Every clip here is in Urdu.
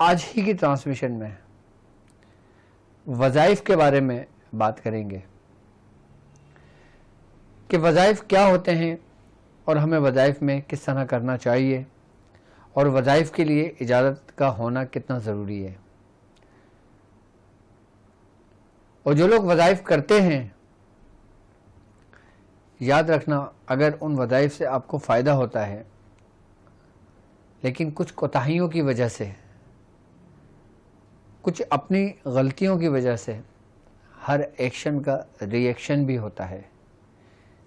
آج ہی کی ٹرانسمیشن میں وظائف کے بارے میں بات کریں گے کہ وظائف کیا ہوتے ہیں اور ہمیں وظائف میں کس طرح کرنا چاہیے اور وظائف کے لیے اجازت کا ہونا کتنا ضروری ہے. اور جو لوگ وظائف کرتے ہیں یاد رکھنا اگر ان وظائف سے آپ کو فائدہ ہوتا ہے لیکن کچھ کوتاہیوں کی وجہ سے کچھ اپنی غلطیوں کی وجہ سے ہر ایکشن کا ری ایکشن بھی ہوتا ہے,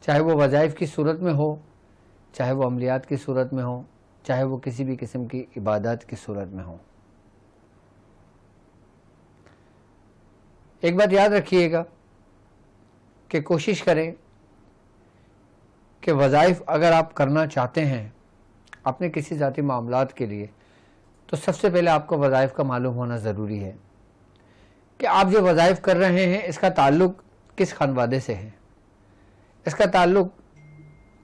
چاہے وہ وظائف کی صورت میں ہو, چاہے وہ عملیات کی صورت میں ہو, چاہے وہ کسی بھی قسم کی عبادات کی صورت میں ہو. ایک بات یاد رکھیے گا کہ کوشش کریں کہ وظائف اگر آپ کرنا چاہتے ہیں اپنے کسی ذاتی معاملات کے لیے تو سب سے پہلے آپ کو وظائف کا معلوم ہونا ضروری ہے کہ آپ جو وظائف کر رہے ہیں اس کا تعلق کس خانوادے سے ہے, اس کا تعلق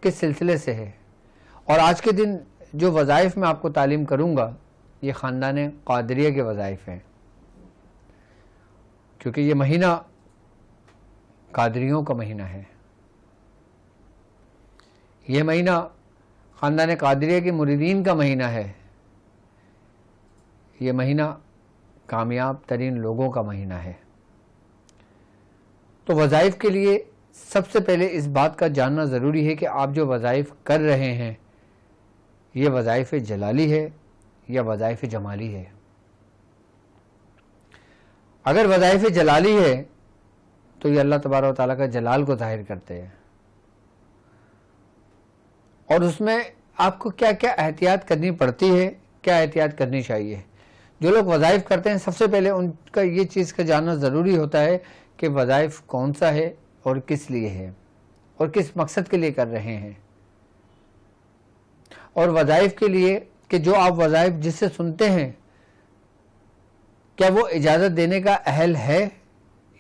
کس سلسلے سے ہے. اور آج کے دن جو وظائف میں آپ کو تعلیم کروں گا یہ خاندان قادریہ کے وظائف ہیں, کیونکہ یہ مہینہ قادریوں کا مہینہ ہے. یہ مہینہ خاندان قادریہ کے مریدین کا مہینہ ہے. یہ مہینہ کامیاب ترین لوگوں کا مہینہ ہے. تو وظائف کے لیے سب سے پہلے اس بات کا جاننا ضروری ہے کہ آپ جو وظائف کر رہے ہیں یہ وظائف جلالی ہے یا وظائف جمالی ہے. اگر وظائف جلالی ہے تو یہ اللہ تبارک و تعالیٰ کا جلال کو ظاہر کرتے ہیں اور اس میں آپ کو کیا کیا احتیاط کرنی پڑتی ہے, کیا احتیاط کرنی چاہیے. جو لوگ وظائف کرتے ہیں سب سے پہلے ان کا یہ چیز کا جاننا ضروری ہوتا ہے کہ وظائف کون سا ہے اور کس لیے ہے اور کس مقصد کے لیے کر رہے ہیں. اور وظائف کے لیے کہ جو آپ وظائف جس سے سنتے ہیں کیا وہ اجازت دینے کا اہل ہے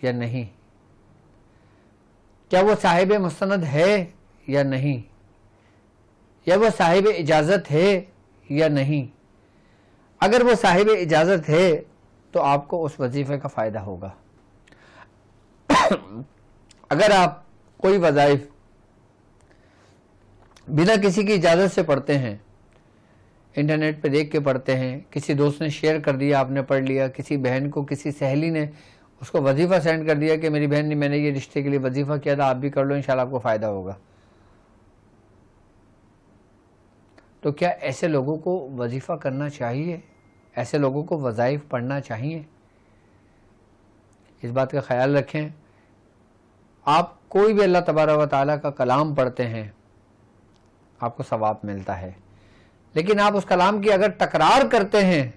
یا نہیں, کیا وہ صاحب مستند ہے یا نہیں, یا وہ صاحب اجازت ہے یا نہیں. اگر وہ صاحب اجازت ہے تو آپ کو اس وظیفے کا فائدہ ہوگا. اگر آپ کوئی وظائف بنا کسی کی اجازت سے پڑھتے ہیں, انٹرنیٹ پہ دیکھ کے پڑھتے ہیں, کسی دوست نے شیئر کر دیا آپ نے پڑھ لیا, کسی بہن کو کسی سہیلی نے اس کو وظیفہ سینڈ کر دیا کہ میری بہن نے میں نے یہ رشتے کے لیے وظیفہ کیا تھا آپ بھی کر لو انشاءاللہ آپ کو فائدہ ہوگا, تو کیا ایسے لوگوں کو وظیفہ کرنا چاہیے, ایسے لوگوں کو وظائف پڑھنا چاہیے؟ اس بات کا خیال رکھیں. آپ کوئی بھی اللہ تبارک و تعالیٰ کا کلام پڑھتے ہیں آپ کو ثواب ملتا ہے, لیکن آپ اس کلام کی اگر تکرار کرتے ہیں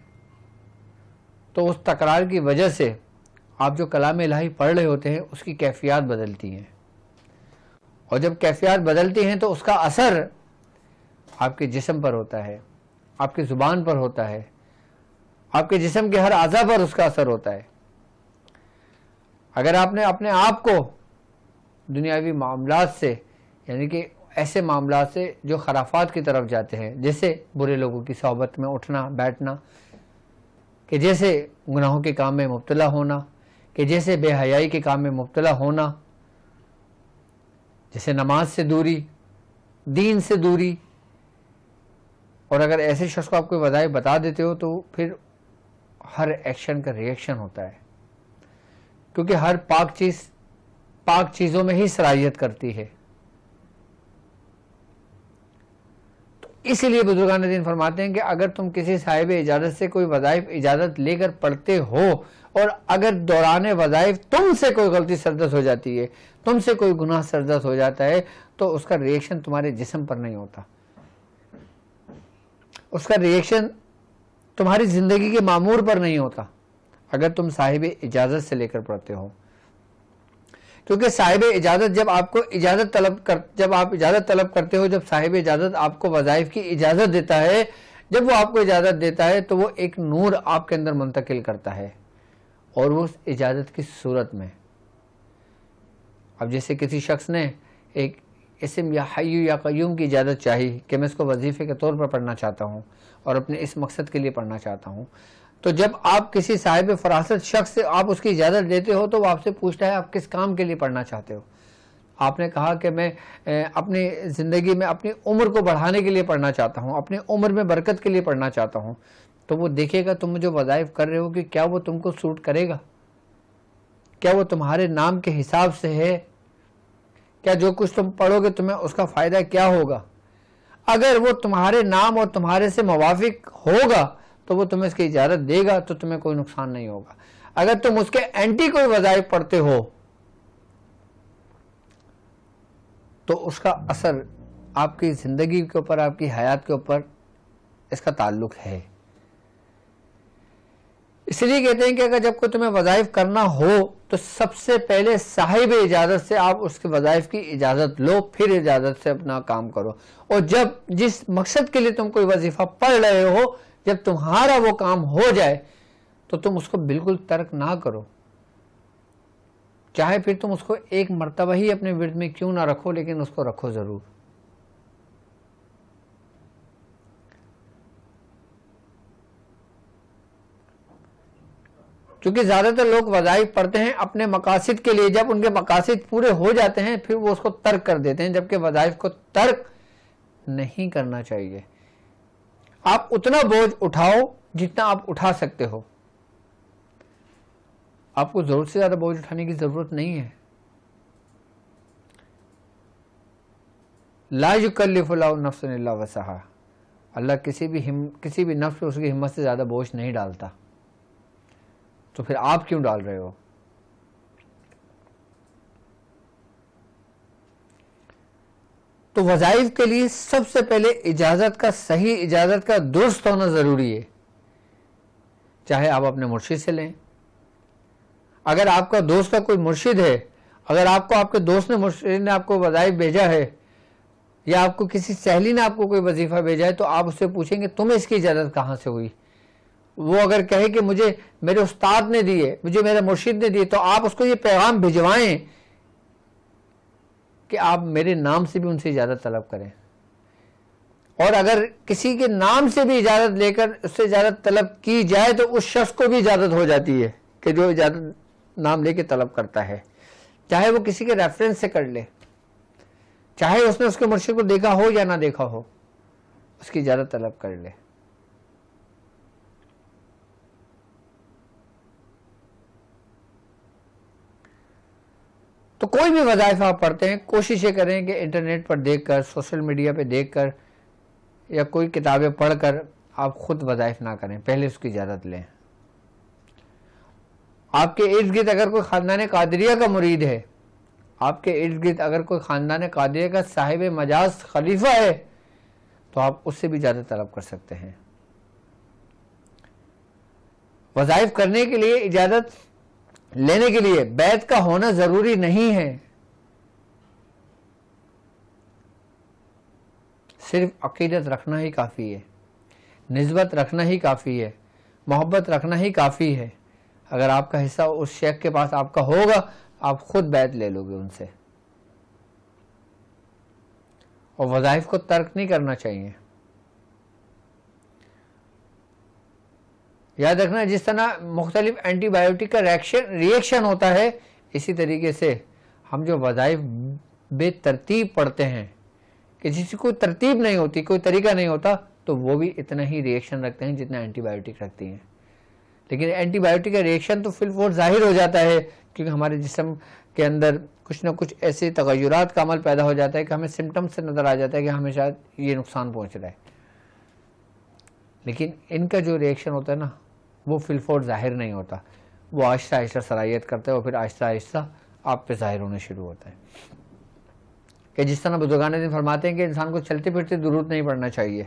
تو اس تکرار کی وجہ سے آپ جو کلام الہی پڑھ رہے ہوتے ہیں اس کی کیفیات بدلتی ہیں, اور جب کیفیات بدلتی ہیں تو اس کا اثر آپ کے جسم پر ہوتا ہے, آپ کی زبان پر ہوتا ہے, آپ کے جسم کے ہر اعضاء پر اس کا اثر ہوتا ہے. اگر آپ نے اپنے آپ کو دنیاوی معاملات سے یعنی کہ ایسے معاملات سے جو خرافات کی طرف جاتے ہیں, جیسے برے لوگوں کی صحبت میں اٹھنا بیٹھنا, کہ جیسے گناہوں کے کام میں مبتلا ہونا, کہ جیسے بے حیائی کے کام میں مبتلا ہونا, جیسے نماز سے دوری, دین سے دوری, اور اگر ایسے شخص کو آپ کوئی وظائف بتا دیتے ہو تو پھر ہر ایکشن کا ری ایکشن ہوتا ہے, کیونکہ ہر پاک چیز پاک چیزوں میں ہی صلاحیت کرتی ہے. تو اسی لیے بزرگان دین فرماتے ہیں کہ اگر تم کسی صاحب اجازت سے کوئی وظائف اجازت لے کر پڑھتے ہو اور اگر دوران وظائف تم سے کوئی غلطی سرزد ہو جاتی ہے, تم سے کوئی گناہ سرزد ہو جاتا ہے, تو اس کا ری ایکشن تمہارے جسم پر نہیں ہوتا, اس کا ری ایکشن تمہاری زندگی کے معمور پر نہیں ہوتا اگر تم صاحب اجازت سے لے کر پڑھتے ہو. کیونکہ صاحب اجازت جب آپ کو جب آپ اجازت طلب کرتے ہو, جب صاحب اجازت آپ کو وظائف کی اجازت دیتا ہے, جب وہ آپ کو اجازت دیتا ہے تو وہ ایک نور آپ کے اندر منتقل کرتا ہے, اور وہ اس اجازت کی صورت میں. اب جیسے کسی شخص نے اسم یا حی یا قیوم کی اجازت چاہی کہ میں اس کو وظیفے کے طور پر پڑھنا چاہتا ہوں اور اپنے اس مقصد کے لیے پڑھنا چاہتا ہوں، تو جب آپ کسی صاحب فراست شخص سے آپ اس کی اجازت لیتے ہو تو وہ آپ سے پوچھتا ہے آپ کس کام کے لیے پڑھنا چاہتے ہو. آپ نے کہا کہ میں اپنی زندگی میں اپنی عمر کو بڑھانے کے لیے پڑھنا چاہتا ہوں، اپنی عمر میں برکت کے لیے پڑھنا چاہتا ہوں، تو وہ دیکھے گا تم جو وظائف کر رہے ہو کہ کیا وہ تم کو سوٹ کرے گا، کیا وہ تمہارے نام کے حساب سے ہے، کیا جو کچھ تم پڑھو گے تمہیں اس کا فائدہ کیا ہوگا. اگر وہ تمہارے نام اور تمہارے سے موافق ہوگا تو وہ تمہیں اس کی اجازت دے گا، تو تمہیں کوئی نقصان نہیں ہوگا. اگر تم اس کے اینٹی کوئی وظائف پڑھتے ہو تو اس کا اثر آپ کی زندگی کے اوپر، آپ کی حیات کے اوپر اس کا تعلق ہے. اس لیے کہتے ہیں کہ اگر جب کوئی تمہیں وظائف کرنا ہو تو سب سے پہلے صاحب اجازت سے آپ اس کے وظائف کی اجازت لو، پھر اجازت سے اپنا کام کرو. اور جب جس مقصد کے لیے تم کوئی وظیفہ پڑھ رہے ہو، جب تمہارا وہ کام ہو جائے تو تم اس کو بالکل ترک نہ کرو، چاہے پھر تم اس کو ایک مرتبہ ہی اپنے ورد میں کیوں نہ رکھو، لیکن اس کو رکھو ضرور. کیونکہ زیادہ تر لوگ وظائف پڑھتے ہیں اپنے مقاصد کے لیے، جب ان کے مقاصد پورے ہو جاتے ہیں پھر وہ اس کو ترک کر دیتے ہیں، جبکہ وظائف کو ترک نہیں کرنا چاہیے. آپ اتنا بوجھ اٹھاؤ جتنا آپ اٹھا سکتے ہو، آپ کو ضرورت سے زیادہ بوجھ اٹھانے کی ضرورت نہیں ہے. لا یکلف اللہ نفسا الا وسعہا، اللہ کسی بھی نفس پر اس کی ہمت سے زیادہ بوجھ نہیں ڈالتا. تو پھر آپ کیوں ڈال رہے ہو؟ تو وظائف کے لیے سب سے پہلے اجازت کا، صحیح اجازت کا درست ہونا ضروری ہے. چاہے آپ اپنے مرشد سے لیں، اگر آپ کا دوست کا کوئی مرشد ہے، اگر آپ کو آپ کے دوست نے مرشد نے آپ کو وظائف بھیجا ہے، یا آپ کو کسی سہیلی نے آپ کو کوئی وظیفہ بھیجا ہے، تو آپ اس سے پوچھیں گے تمہیں اس کی اجازت کہاں سے ہوئی. وہ اگر کہے کہ مجھے میرے استاد نے دیے، مجھے میرے مرشد نے دیے، تو آپ اس کو یہ پیغام بھجوائیں کہ آپ میرے نام سے بھی ان سے اجازت طلب کریں. اور اگر کسی کے نام سے بھی اجازت لے کر اس سے اجازت طلب کی جائے تو اس شخص کو بھی اجازت ہو جاتی ہے کہ جو اجازت نام لے کے طلب کرتا ہے، چاہے وہ کسی کے ریفرنس سے کر لے، چاہے اس نے اس کے مرشد کو دیکھا ہو یا نہ دیکھا ہو، اس کی اجازت طلب کر لے. تو کوئی بھی وظائف آپ پڑھتے ہیں، کوشش یہ کریں کہ انٹرنیٹ پر دیکھ کر، سوشل میڈیا پہ دیکھ کر یا کوئی کتابیں پڑھ کر آپ خود وظائف نہ کریں، پہلے اس کی اجازت لیں. آپ کے ارد گرد اگر کوئی خاندان قادریہ کا مرید ہے، آپ کے ارد گرد اگر کوئی خاندان قادریہ کا صاحب مجاز خلیفہ ہے، تو آپ اس سے بھی اجازت طلب کر سکتے ہیں. وظائف کرنے کے لیے، اجازت لینے کے لیے بیعت کا ہونا ضروری نہیں ہے، صرف عقیدت رکھنا ہی کافی ہے، نسبت رکھنا ہی کافی ہے، محبت رکھنا ہی کافی ہے. اگر آپ کا حصہ اس شیخ کے پاس آپ کا ہوگا، آپ خود بیعت لے لو گے ان سے. اور وظائف کو ترک نہیں کرنا چاہیے. یاد رکھنا، جس طرح مختلف اینٹی بایوٹک کا ریئیکشن ہوتا ہے، اسی طریقے سے ہم جو وظائف بے ترتیب پڑھتے ہیں کہ جس کی کوئی ترتیب نہیں ہوتی، کوئی طریقہ نہیں ہوتا، تو وہ بھی اتنا ہی ریئیکشن رکھتے ہیں جتنا اینٹی بایوٹک رکھتی ہیں. لیکن اینٹی بایوٹک کا ریئیکشن تو فی الفور ظاہر ہو جاتا ہے، کیونکہ ہمارے جسم کے اندر کچھ نہ کچھ ایسے تغیرات کا عمل پیدا ہو جاتا ہے کہ ہمیں سمٹمز سے نظر آ جاتا ہے کہ ہمیں شاید یہ نقصان پہنچ رہا ہے. لیکن ان کا جو ریئیکشن ہوتا ہے نا، وہ فی الفور ظاہر نہیں ہوتا، وہ آہستہ آہستہ صلاحیت کرتا ہے اور پھر آہستہ آہستہ آپ پہ ظاہر ہونے شروع ہوتا ہے. کہ جس طرح بزرگان دین فرماتے ہیں کہ انسان کو چلتے پھرتے درود نہیں پڑھنا چاہیے.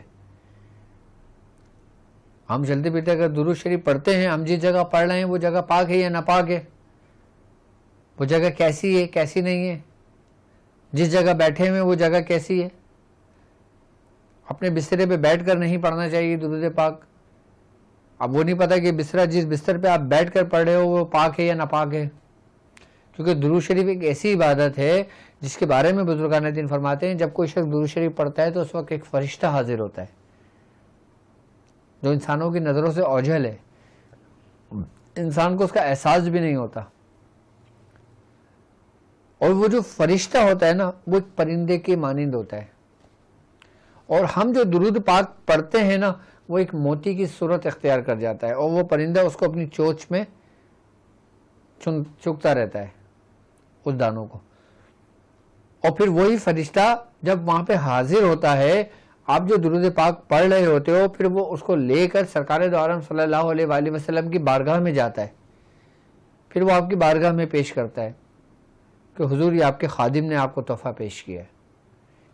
ہم چلتے پھرتے اگر درود شریف پڑھتے ہیں، ہم جس جگہ پڑھ رہے ہیں وہ جگہ پاک ہے یا ناپاک ہے، وہ جگہ کیسی ہے کیسی نہیں ہے، جس جگہ بیٹھے ہوئے وہ جگہ کیسی ہے. اپنے بسترے پہ بیٹھ کر نہیں پڑھنا چاہیے درود پاک. اب وہ نہیں پتا کہ بستر جس بستر پہ آپ بیٹھ کر پڑھ رہے ہو وہ پاک ہے یا ناپاک ہے، کیونکہ درود شریف ایک ایسی عبادت ہے جس کے بارے میں بزرگان دین فرماتے ہیں جب کوئی شخص درود شریف پڑھتا ہے تو اس وقت ایک فرشتہ حاضر ہوتا ہے جو انسانوں کی نظروں سے اوجھل ہے، انسان کو اس کا احساس بھی نہیں ہوتا، اور وہ جو فرشتہ ہوتا ہے نا وہ ایک پرندے کے مانند ہوتا ہے، اور ہم جو درود پاک پڑھتے ہیں نا وہ ایک موتی کی صورت اختیار کر جاتا ہے، اور وہ پرندہ اس کو اپنی چونچ میں چگتا رہتا ہے اس دانوں کو، اور پھر وہی فرشتہ جب وہاں پہ حاضر ہوتا ہے، آپ جو درود پاک پڑھ رہے ہوتے ہو، پھر وہ اس کو لے کر سرکار دو عالم صلی اللہ علیہ وآلہ وسلم کی بارگاہ میں جاتا ہے، پھر وہ آپ کی بارگاہ میں پیش کرتا ہے کہ حضور یہ آپ کے خادم نے آپ کو تحفہ پیش کیا ہے،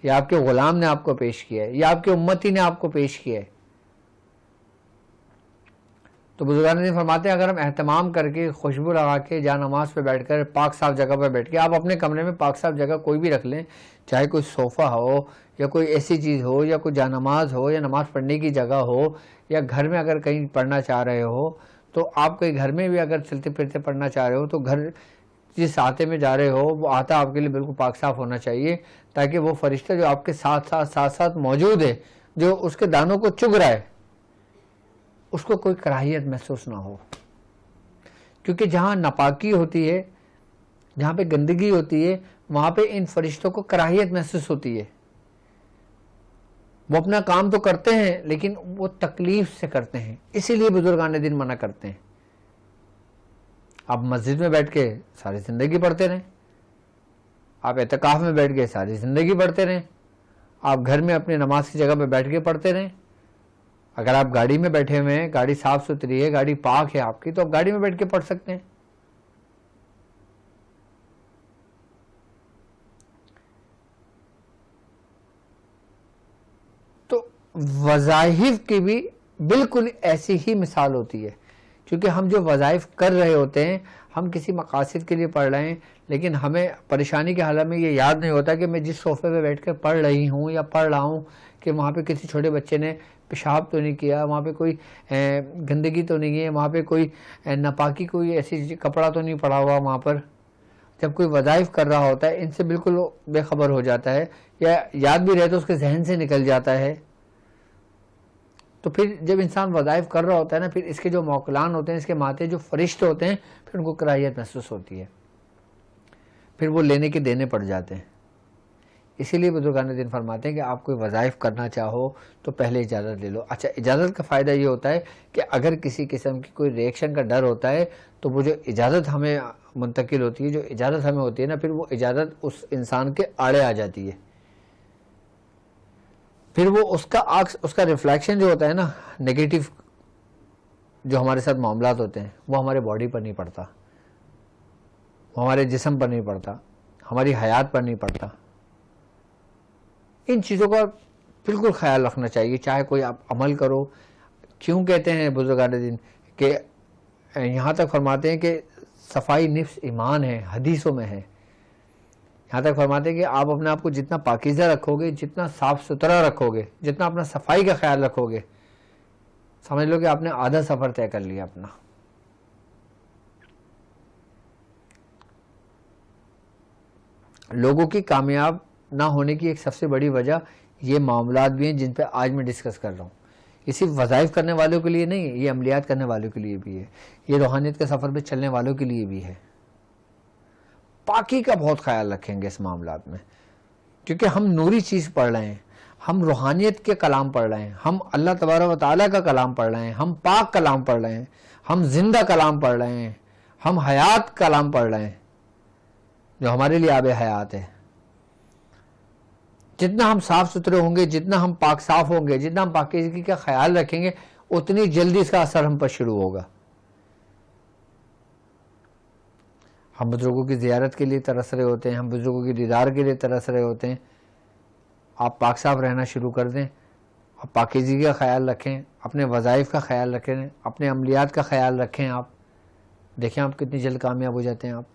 یا آپ کے غلام نے آپ کو پیش کیا ہے، یا آپ کے امتی نے آپ کو پیش کیا ہے۔ تو بزرگان دین فرماتے ہیں اگر ہم اہتمام کر کے خوشبو لگا کے جا نماز پہ بیٹھ کر پاک صاف جگہ پہ بیٹھ کے، آپ اپنے کمرے میں پاک صاف جگہ کوئی بھی رکھ لیں، چاہے کوئی صوفہ ہو یا کوئی ایسی چیز ہو یا کوئی جا نماز ہو یا نماز پڑھنے کی جگہ ہو، یا گھر میں اگر کہیں پڑھنا چاہ رہے ہو تو آپ کہیں گھر میں بھی اگر چلتے پھرتے پڑھنا چاہ رہے ہو تو گھر جس آتے میں جا رہے ہو وہ آتا آپ کے لیے بالکل پاک صاف ہونا چاہیے، تاکہ وہ فرشتہ جو آپ کے ساتھ موجود ہے، جو اس کے دانوں کو چگ رہا ہے، اس کو کوئی کراہیت محسوس نہ ہو، کیونکہ جہاں ناپاکی ہوتی ہے، جہاں پہ گندگی ہوتی ہے، وہاں پہ ان فرشتوں کو کراہیت محسوس ہوتی ہے۔ وہ اپنا کام تو کرتے ہیں لیکن وہ تکلیف سے کرتے ہیں، اسی لیے بزرگان دین منع کرتے ہیں۔ آپ مسجد میں بیٹھ کے ساری زندگی پڑھتے رہیں، آپ اعتکاف میں بیٹھ کے ساری زندگی پڑھتے رہیں، آپ گھر میں اپنی نماز کی جگہ پہ بیٹھ کے پڑھتے رہیں، اگر آپ گاڑی میں بیٹھے ہوئے ہیں، گاڑی صاف ستھری ہے، گاڑی پاک ہے آپ کی، تو آپ گاڑی میں بیٹھ کے پڑھ سکتے ہیں۔ تو وظائف کی بھی بالکل ایسی ہی مثال ہوتی ہے، کیونکہ ہم جو وظائف کر رہے ہوتے ہیں، ہم کسی مقاصد کے لیے پڑھ رہے ہیں، لیکن ہمیں پریشانی کے حالت میں یہ یاد نہیں ہوتا کہ میں جس صوفے پہ بیٹھ کر پڑھ رہی ہوں یا پڑھ رہا ہوں کہ وہاں پہ کسی چھوٹے بچے نے پیشاب تو نہیں کیا، وہاں پہ کوئی گندگی تو نہیں ہے، وہاں پہ کوئی ناپاکی، کوئی ایسی کپڑا تو نہیں پڑا ہوا وہاں پر۔ جب کوئی وظائف کر رہا ہوتا ہے ان سے بالکل بے خبر ہو جاتا ہے، یا یاد بھی رہے تو اس کے ذہن سے نکل جاتا ہے۔ تو پھر جب انسان وظائف کر رہا ہوتا ہے نا، پھر اس کے جو موکلان ہوتے ہیں، اس کے ماتھے جو فرشتے ہوتے ہیں، پھر ان کو کراہیت محسوس ہوتی ہے، پھر وہ لینے کے دینے پڑ جاتے ہیں۔ اسی لیے بزرگان دین فرماتے ہیں کہ آپ کوئی وظائف کرنا چاہو تو پہلے اجازت لے لو۔ اچھا، اجازت کا فائدہ یہ ہوتا ہے کہ اگر کسی قسم کی کوئی ریئیکشن کا ڈر ہوتا ہے تو وہ جو اجازت ہمیں منتقل ہوتی ہے، جو اجازت ہمیں ہوتی ہے نا، پھر وہ اجازت اس انسان کے آڑے آ جاتی ہے، پھر وہ اس کا عکس، اس کا ریفلیکشن جو ہوتا ہے نا، نیگیٹو جو ہمارے ساتھ معاملات ہوتے ہیں، وہ ہمارے باڈی پر نہیں پڑتا، وہ ہمارے جسم پر نہیں پڑتا، ہماری حیات پر نہیں پڑتا۔ ان چیزوں کا بالکل خیال رکھنا چاہیے، چاہے کوئی آپ عمل کرو۔ کیوں کہتے ہیں بزرگان دین کہ یہاں تک فرماتے ہیں کہ صفائی نفس ایمان ہے، حدیثوں میں ہے، یہاں تک فرماتے ہیں کہ آپ اپنے آپ کو جتنا پاکیزہ رکھو گے، جتنا صاف ستھرا رکھو گے، جتنا اپنا صفائی کا خیال رکھو گے، سمجھ لو کہ آپ نے آدھا سفر طے کر لیا اپنا۔ لوگوں کی کامیاب نہ ہونے کی ایک سب سے بڑی وجہ یہ معاملات بھی ہیں جن پہ آج میں ڈسکس کر رہا ہوں۔ یہ صرف وظائف کرنے والوں کے لیے نہیں ہے، یہ عملیات کرنے والوں کے لیے بھی ہے، یہ روحانیت کے سفر پہ چلنے والوں کے لیے بھی ہے۔ پاکی کا بہت خیال رکھیں گے اس معاملات میں، کیونکہ ہم نوری چیز پڑھ رہے ہیں، ہم روحانیت کے کلام پڑھ رہے ہیں، ہم اللہ تبارک و تعالیٰ کا کلام پڑھ رہے ہیں، ہم پاک کلام پڑھ رہے ہیں، ہم زندہ کلام پڑھ رہے ہیں، ہم حیات کلام پڑھ رہے ہیں جو ہمارے لیے آب حیات ہے۔ جتنا ہم صاف ستھرے ہوں گے، جتنا ہم پاک صاف ہوں گے، جتنا ہم پاکیزگی کا خیال رکھیں گے، اتنی جلدی اس کا اثر ہم پر شروع ہوگا۔ ہم بزرگوں کی زیارت کے لیے ترس رہے ہوتے ہیں، ہم بزرگوں کی دیدار کے لیے ترس رہے ہوتے ہیں۔ آپ پاک صاف رہنا شروع کر دیں، آپ پاکیزگی کا خیال رکھیں، اپنے وظائف کا خیال رکھیں، اپنے عملیات کا خیال رکھیں، آپ دیکھیں آپ کتنی جلد کامیاب ہو جاتے ہیں۔ آپ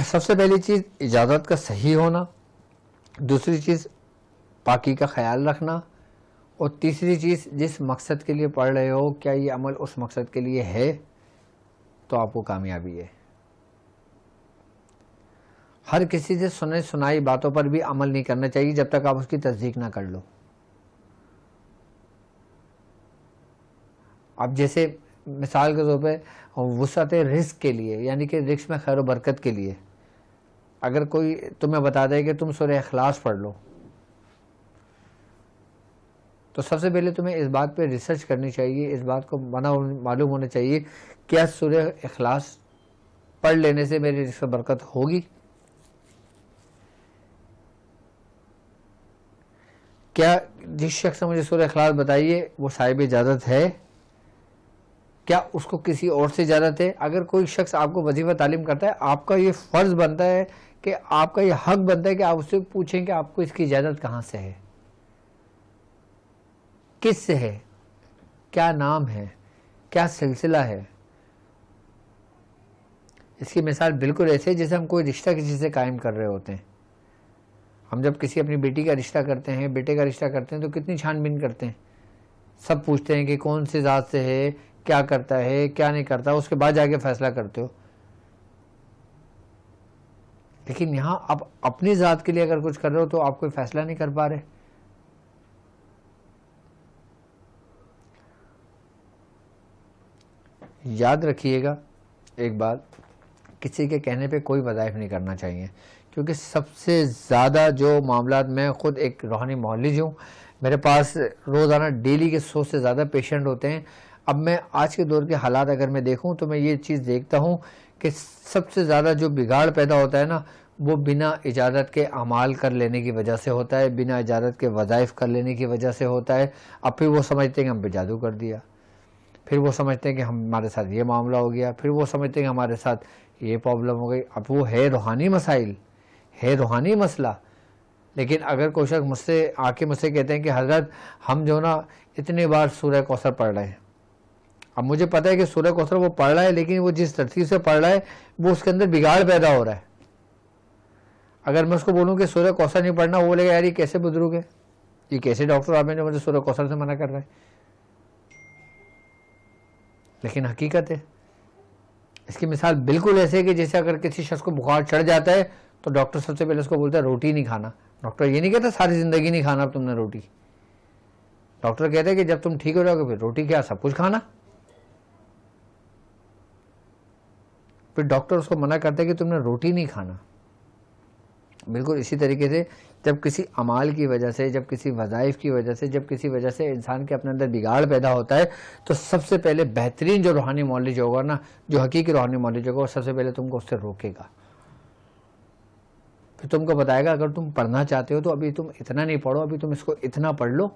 سب سے پہلی چیز اجازت کا صحیح ہونا، دوسری چیز پاکی کا خیال رکھنا، اور تیسری چیز، جس مقصد کے لیے پڑھ رہے ہو کیا یہ عمل اس مقصد کے لیے ہے، تو آپ کو کامیابی ہے۔ ہر کسی سے سنے سنائی باتوں پر بھی عمل نہیں کرنا چاہیے جب تک آپ اس کی تصدیق نہ کر لو۔ اب جیسے مثال کے طور پہ وسعت رزق کے لیے، یعنی کہ رزق میں خیر و برکت کے لیے، اگر کوئی تمہیں بتا دے کہ تم سورہ اخلاص پڑھ لو، تو سب سے پہلے تمہیں اس بات پہ ریسرچ کرنی چاہیے، اس بات کو معلوم ہونا چاہیے کیا سورہ اخلاص پڑھ لینے سے میری رزق برکت ہوگی؟ کیا جس شخص نے مجھے سورہ اخلاص بتائیے وہ صاحب اجازت ہے؟ کیا اس کو کسی اور سے اجازت ہے؟ اگر کوئی شخص آپ کو وظیفہ تعلیم کرتا ہے، آپ کا یہ فرض بنتا ہے کہ آپ کا یہ حق بنتا ہے کہ آپ اس سے پوچھیں کہ آپ کو اس کی اجازت کہاں سے ہے، کس سے ہے، کیا نام ہے، کیا سلسلہ ہے۔ اس کی مثال بالکل ایسے ہے جیسے ہم کوئی رشتہ کسی سے قائم کر رہے ہوتے ہیں۔ ہم جب کسی اپنی بیٹی کا رشتہ کرتے ہیں، بیٹے کا رشتہ کرتے ہیں، تو کتنی چھان بین کرتے ہیں، سب پوچھتے ہیں کہ کون سی ذات سے ہے، کیا کرتا ہے، کیا نہیں کرتا، اس کے بعد جا کے فیصلہ کرتے ہو۔ لیکن یہاں آپ اپنی ذات کے لیے اگر کچھ کر رہے ہو تو آپ کوئی فیصلہ نہیں کر پا رہے۔ یاد رکھیے گا ایک بات، کسی کے کہنے پہ کوئی وظائف نہیں کرنا چاہیے، کیونکہ سب سے زیادہ جو معاملات، میں خود ایک روحانی معالج ہوں، میرے پاس روزانہ ڈیلی کے 100 سے زیادہ پیشنٹ ہوتے ہیں۔ اب میں آج کے دور کے حالات اگر میں دیکھوں تو میں یہ چیز دیکھتا ہوں کہ سب سے زیادہ جو بگاڑ پیدا ہوتا ہے نا، وہ بنا اجازت کے اعمال کر لینے کی وجہ سے ہوتا ہے، بنا اجازت کے وظائف کر لینے کی وجہ سے ہوتا ہے۔ اب پھر وہ سمجھتے ہیں کہ ہم پہ جادو کر دیا، پھر وہ سمجھتے ہیں کہ ہمارے ساتھ یہ معاملہ ہو گیا، پھر وہ سمجھتے ہیں کہ ہمارے ساتھ یہ پرابلم ہو گئی۔ اب وہ ہے روحانی مسائل، ہے روحانی مسئلہ۔ لیکن اگر کوئی شخص مجھ سے آ کے مجھ سے کہتے ہیں کہ حضرت ہم جو نا اتنی بار سورہ کوثر پڑھ رہے ہیں، اب مجھے پتہ ہے کہ سورہ کوثر وہ پڑھ رہا ہے، لیکن وہ جس ترتیب سے پڑھ رہا ہے وہ اس کے اندر بگاڑ پیدا ہو رہا ہے۔ اگر میں اس کو بولوں کہ سورہ کوثر نہیں پڑھنا، وہ بولے گا یار یہ کیسے بزرگ ہے، یہ کیسے ڈاکٹر آپ نے جو مجھے سورہ کوثر سے منع کر رہا ہے۔ لیکن حقیقت ہے، اس کی مثال بالکل ایسے ہے کہ جیسے اگر کسی شخص کو بخار چڑھ جاتا ہے تو ڈاکٹر سب سے پہلے اس کو بولتا ہے روٹی نہیں کھانا۔ ڈاکٹر یہ نہیں کہتا ساری زندگی نہیں کھانا اب تم نے روٹی، ڈاکٹر کہتے ہیں کہ جب تم ٹھیک ہو جاؤ گے پھر روٹی کیا سب کچھ کھانا۔ پھر ڈاکٹر اس کو منع کرتا ہے کہ تم نے روٹی نہیں کھانا۔ بالکل اسی طریقے سے جب کسی اعمال کی وجہ سے، جب کسی وظائف کی وجہ سے، جب کسی وجہ سے انسان کے اپنے اندر بگاڑ پیدا ہوتا ہے، تو سب سے پہلے بہترین جو روحانی معالج ہوگا نا، جو حقیقی روحانی معالج ہوگا، وہ سب سے پہلے تم کو اس سے روکے گا، پھر تم کو بتائے گا اگر تم پڑھنا چاہتے ہو تو ابھی تم اتنا نہیں پڑھو، ابھی تم اس کو اتنا پڑھ لو،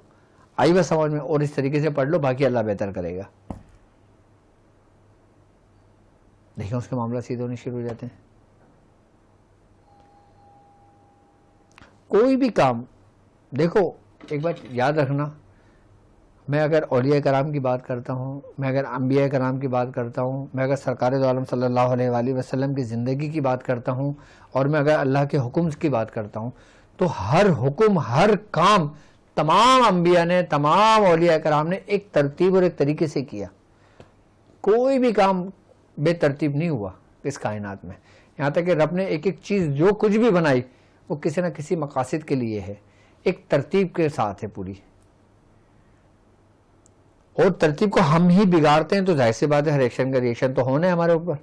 آئی بس سمجھ میں، اور اس طریقے سے پڑھ لو، باقی اللہ بہتر کرے گا۔ دیکھیں اس کے معاملہ سیدھے ہونے شروع ہو جاتے ہیں۔ کوئی بھی کام دیکھو، ایک بات یاد رکھنا، میں اگر اولیاء کرام کی بات کرتا ہوں، میں اگر انبیاء کرام کی بات کرتا ہوں، میں اگر سرکار دو عالم صلی اللہ علیہ وآلہ وسلم کی زندگی کی بات کرتا ہوں، اور میں اگر اللہ کے حکم کی بات کرتا ہوں، تو ہر حکم، ہر کام تمام انبیاء نے، تمام اولیاء کرام نے ایک ترتیب اور ایک طریقے سے کیا۔ کوئی بھی کام بے ترتیب نہیں ہوا اس کائنات میں، یہاں تک کہ رب نے ایک ایک چیز جو کچھ بھی بنائی وہ کسی نہ کسی مقاصد کے لیے ہے، ایک ترتیب کے ساتھ ہے پوری۔ اور ترتیب کو ہم ہی بگاڑتے ہیں تو ظاہر سی بات ہے ہر ایکشن کا ریئیکشن تو ہونا ہے ہمارے اوپر،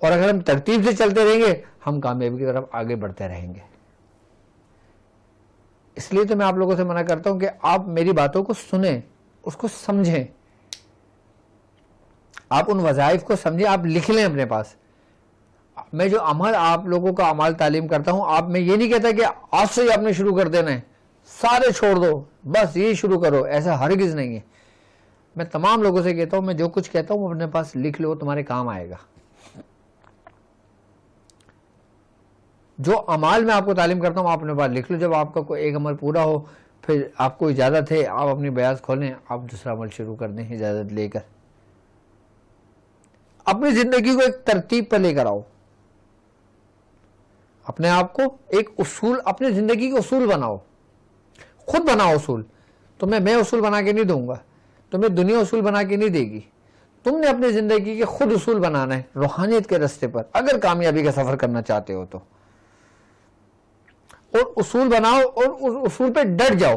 اور اگر ہم ترتیب سے چلتے رہیں گے ہم کامیابی کی طرف آگے بڑھتے رہیں گے۔ اس لیے تو میں آپ لوگوں سے منع کرتا ہوں کہ آپ میری باتوں کو سنیں، اس کو سمجھیں، آپ ان وظائف کو سمجھیں، آپ لکھ لیں اپنے پاس۔ میں جو عمل آپ لوگوں کا عمل تعلیم کرتا ہوں، آپ میں یہ نہیں کہتا کہ آج سے ہی آپ نے شروع کر دینا ہے، سارے چھوڑ دو بس یہی شروع کرو، ایسا ہرگز نہیں ہے۔ میں تمام لوگوں سے کہتا ہوں، میں جو کچھ کہتا ہوں وہ اپنے پاس لکھ لو، تمہارے کام آئے گا۔ جو عمال میں آپ کو تعلیم کرتا ہوں آپ اپنے پاس لکھ لو، جب آپ کا کوئی ایک عمل پورا ہو پھر آپ کو اجازت ہے آپ اپنی بیاض کھولیں، آپ دوسرا عمل شروع کر دیں اجازت لے کر۔ اپنی زندگی کو ایک ترتیب پر لے کر آؤ، اپنے آپ کو ایک اصول، اپنی زندگی کے اصول بناؤ، خود بناؤ اصول۔ تمہیں میں اصول بنا کے نہیں دوں گا, تمہیں دنیا اصول بنا کے نہیں دے گی. تم نے اپنی زندگی کے خود اصول بنانا ہے روحانیت کے راستے پر, اگر کامیابی کا سفر کرنا چاہتے ہو تو. اور اصول بناؤ اور اس اصول پہ ڈٹ جاؤ.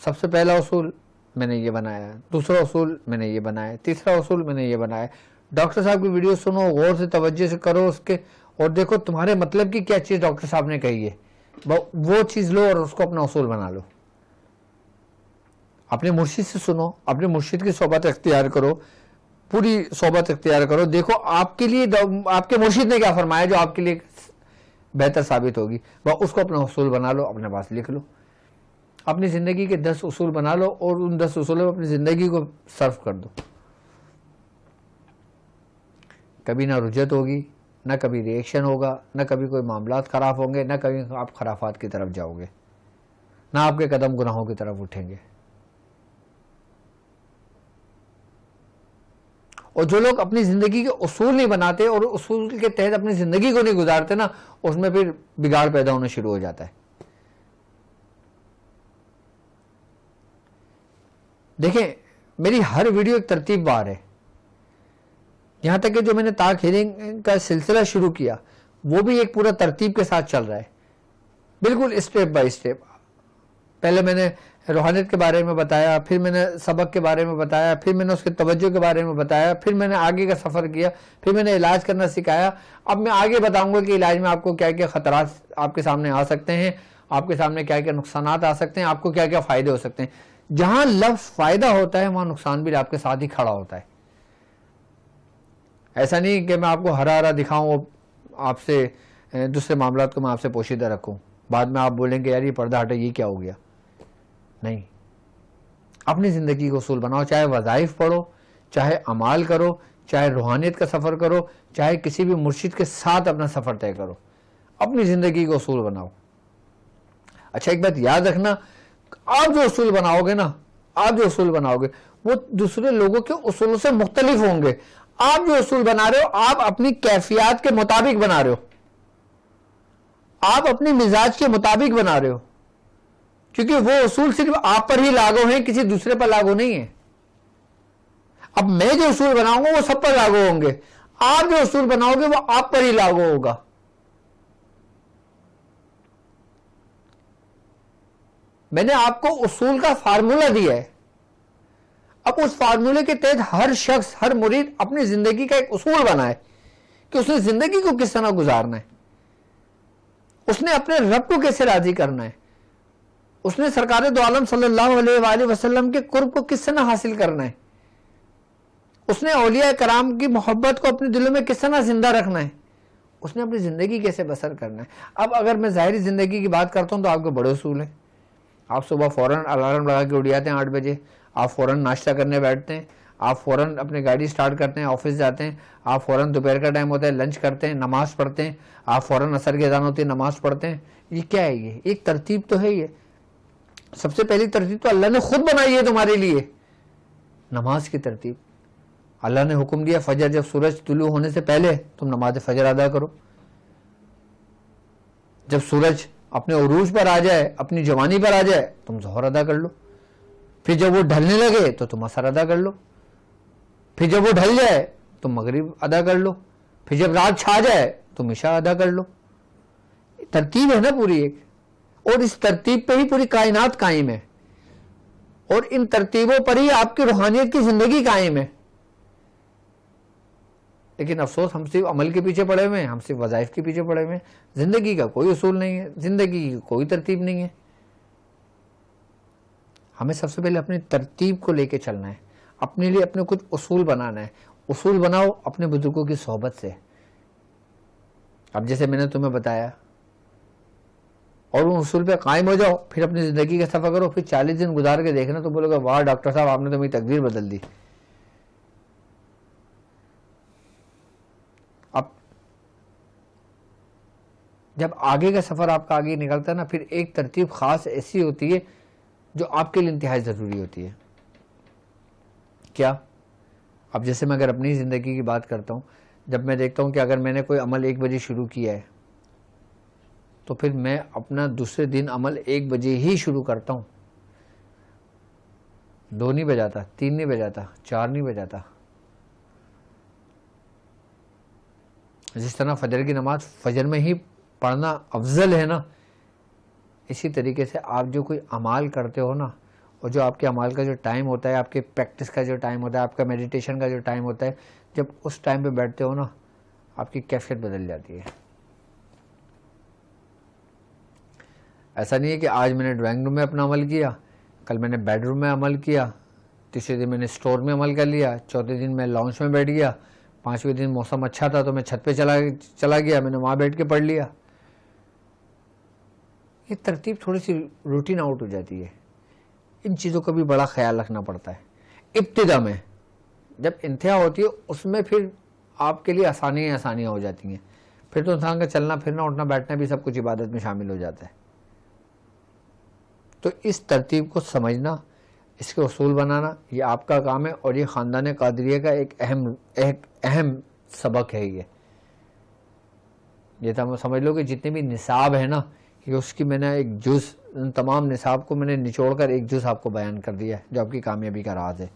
سب سے پہلا اصول میں نے یہ بنایا, دوسرا اصول میں نے یہ بنایا, تیسرا اصول میں نے یہ بنایا. ڈاکٹر صاحب کی ویڈیو سنو, غور سے توجہ سے کرو اس کے, اور دیکھو تمہارے مطلب کی کیا چیز ڈاکٹر صاحب نے کہی ہے, وہ چیز لو اور اس کو اپنا اصول بنا لو. اپنے مرشد سے سنو, اپنے مرشد کی صحبت اختیار کرو, پوری صحبت اختیار کرو. دیکھو آپ کے لیے آپ کے مرشد نے کیا فرمایا جو آپ کے لیے بہتر ثابت ہوگی, اس کو اپنا اصول بنا لو, اپنے پاس لکھ لو. اپنی زندگی کے 10 اصول بنا لو اور ان 10 اصولوں میں اپنی زندگی کو صرف کر دو. کبھی نہ رجت ہوگی, نہ کبھی ریئیکشن ہوگا, نہ کبھی کوئی معاملات خراب ہوں گے, نہ کبھی آپ خرافات کی طرف جاؤ گے, نہ آپ کے قدم گناہوں کی طرف اٹھیں گے. اور جو لوگ اپنی زندگی کے اصول نہیں بناتے اور اصول کے تحت اپنی زندگی کو نہیں گزارتے نا, اس میں پھر بگاڑ پیدا ہونا شروع ہو جاتا ہے. دیکھیں میری ہر ویڈیو ایک ترتیب وار ہے. یہاں تک کہ جو میں نے طاق ہیلنگ کا سلسلہ شروع کیا وہ بھی ایک پورا ترتیب کے ساتھ چل رہا ہے, بالکل اسٹیپ بائی اسٹیپ. پہلے میں نے روحانیت کے بارے میں بتایا, پھر میں نے سبق کے بارے میں بتایا, پھر میں نے اس کے توجہ کے بارے میں بتایا, پھر میں نے آگے کا سفر کیا, پھر میں نے علاج کرنا سکھایا. اب میں آگے بتاؤں گا کہ علاج میں آپ کو کیا کیا خطرات آپ کے سامنے آ سکتے ہیں, آپ کے سامنے کیا کیا نقصانات آ سکتے ہیں, آپ کو کیا کیا فائدے ہو سکتے ہیں. جہاں لفظ فائدہ ہوتا ہے وہاں نقصان بھی آپ کے ساتھ ہی کھڑا ہوتا ہے. ایسا نہیں کہ میں آپ کو ہرا ہرا دکھاؤں, آپ سے دوسرے معاملات کو میں آپ سے پوشیدہ رکھوں, بعد میں آپ بولیں گے یار یہ پردہ ہٹا, یہ کیا ہو گیا. نہیں, اپنی زندگی کو اصول بناؤ. چاہے وظائف پڑھو, چاہے اعمال کرو, چاہے روحانیت کا سفر کرو, چاہے کسی بھی مرشد کے ساتھ اپنا سفر طے کرو, اپنی زندگی کو اصول بناؤ. اچھا ایک بات یاد رکھنا, آپ جو اصول بناؤ گے نا, آپ جو اصول بناؤ گے وہ دوسرے لوگوں کے اصولوں سے مختلف ہوں گے. آپ جو اصول بنا رہے ہو آپ اپنی کیفیات کے مطابق بنا رہے ہو, آپ اپنی مزاج کے مطابق بنا رہے ہو, کیونکہ وہ اصول صرف آپ پر ہی لاگو ہیں, کسی دوسرے پر لاگو نہیں ہے. اب میں جو اصول بناؤں گا وہ سب پر لاگو ہوں گے, آپ جو اصول بناؤ گے وہ آپ پر ہی لاگو ہوگا. میں نے آپ کو اصول کا فارمولہ دیا ہے, اب اس فارمولے کے تحت ہر شخص, ہر مرید اپنی زندگی کا ایک اصول بنائے کہ اس نے زندگی کو کس طرح گزارنا ہے, اس نے اپنے رب کو کیسے راضی کرنا ہے, اس نے سرکار دو عالم صلی اللہ علیہ وآلہ وسلم کے قرب کو کس طرح حاصل کرنا ہے, اس نے اولیاء کرام کی محبت کو اپنے دلوں میں کس طرح زندہ رکھنا ہے, اس نے اپنی زندگی کیسے بسر کرنا ہے. اب اگر میں ظاہری زندگی کی بات کرتا ہوں تو آپ کے بڑے اصول ہیں. آپ صبح فوراً الارم لگا کے اٹھ جاتے ہیں 8 بجے, آپ فوراً ناشتہ کرنے بیٹھتے ہیں, آپ فوراً اپنی گاڑی سٹارٹ کرتے ہیں, آفس جاتے ہیں, آپ فوراً دوپہر کا ٹائم ہوتا ہے لنچ کرتے ہیں, نماز پڑھتے ہیں, آپ فوراً عصر کی اذان ہوتی ہے نماز پڑھتے ہیں. یہ کیا ہے, یہ ایک ترتیب تو ہے. یہ سب سے پہلی ترتیب تو اللہ نے خود بنائی ہے تمہارے لیے, نماز کی ترتیب. اللہ نے حکم دیا فجر جب سورج طلوع ہونے سے پہلے تم نماز فجر ادا کرو, جب سورج اپنے عروج پر آ جائے, اپنی جوانی پر آ جائے, تم ظہر ادا کر لو, پھر جب وہ ڈھلنے لگے تو تم عصر ادا کر لو, پھر جب وہ ڈھل جائے تو مغرب ادا کر لو, پھر جب رات چھا جائے تو عشاء ادا کر لو. ترتیب ہے نا پوری ایک, اور اس ترتیب پہ ہی پوری کائنات قائم ہے, اور ان ترتیبوں پر ہی آپ کی روحانیت کی زندگی قائم ہے. لیکن افسوس ہم صرف عمل کے پیچھے پڑے ہوئے ہیں, ہم صرف وظائف کے پیچھے پڑے ہوئے ہیں. زندگی کا کوئی اصول نہیں ہے, زندگی کی کوئی ترتیب نہیں ہے. ہمیں سب سے پہلے اپنی ترتیب کو لے کے چلنا ہے, اپنے لیے اپنے کچھ اصول بنانا ہے. اصول بناؤ اپنے بزرگوں کی صحبت سے. اب جیسے میں نے تمہیں بتایا, اور ان اصول پہ قائم ہو جاؤ, پھر اپنی زندگی کا سفر کرو, پھر 40 دن گزار کے دیکھنا تو بولو گا واہ ڈاکٹر صاحب آپ نے تو میری تقدیر بدل دی. اب جب آگے کا سفر آپ کا آگے نکلتا ہے نا, پھر ایک ترتیب خاص ایسی ہوتی ہے جو آپ کے لیے انتہائی ضروری ہوتی ہے. کیا؟ اب جیسے میں اگر اپنی زندگی کی بات کرتا ہوں, جب میں دیکھتا ہوں کہ اگر میں نے کوئی عمل 1 بجے شروع کیا ہے تو پھر میں اپنا دوسرے دن عمل 1 بجے ہی شروع کرتا ہوں. 2 نہیں بجاتا, 3 نہیں بجاتا, 4 نہیں بجاتا. جس طرح فجر کی نماز فجر میں ہی پڑھنا افضل ہے نا, اسی طریقے سے آپ جو کوئی اعمال کرتے ہو نا, اور جو آپ کے اعمال کا جو ٹائم ہوتا ہے, آپ کے پریکٹس کا جو ٹائم ہوتا ہے, آپ کا میڈیٹیشن کا جو ٹائم ہوتا ہے, جب اس ٹائم پہ بیٹھتے ہو نا, آپ کی کیفیت بدل جاتی ہے. ایسا نہیں ہے کہ آج میں نے ڈرائنگ روم میں اپنا عمل کیا, کل میں نے بیڈ روم میں عمل کیا, تیسرے دن میں نے اسٹور میں عمل کر لیا, چوتھے دن میں لاؤنج میں بیٹھ گیا, 5ویں دن موسم اچھا تھا تو میں چھت پہ چلا گیا, میں نے وہاں بیٹھ کے پڑھ لیا. یہ ترتیب تھوڑی سی روٹین آؤٹ ہو جاتی ہے. ان چیزوں کا بھی بڑا خیال رکھنا پڑتا ہے. ابتدا میں جب انتہا ہوتی ہے اس میں پھر آپ کے لیے آسانیاں ہو جاتی ہیں. پھر تو انسان کا چلنا پھرنا اٹھنا بیٹھنا بھی سب کچھ عبادت میں شامل ہو جاتا ہے. تو اس ترتیب کو سمجھنا, اس کے اصول بنانا, یہ آپ کا کام ہے, اور یہ خاندان قادریہ کا ایک اہم سبق ہے. یہ تو سمجھ لو کہ جتنے بھی نصاب ہے نا, یہ اس کی میں نے ایک جز, تمام نصاب کو میں نے نچوڑ کر ایک جز آپ کو بیان کر دیا ہے جو آپ کی کامیابی کا راز ہے.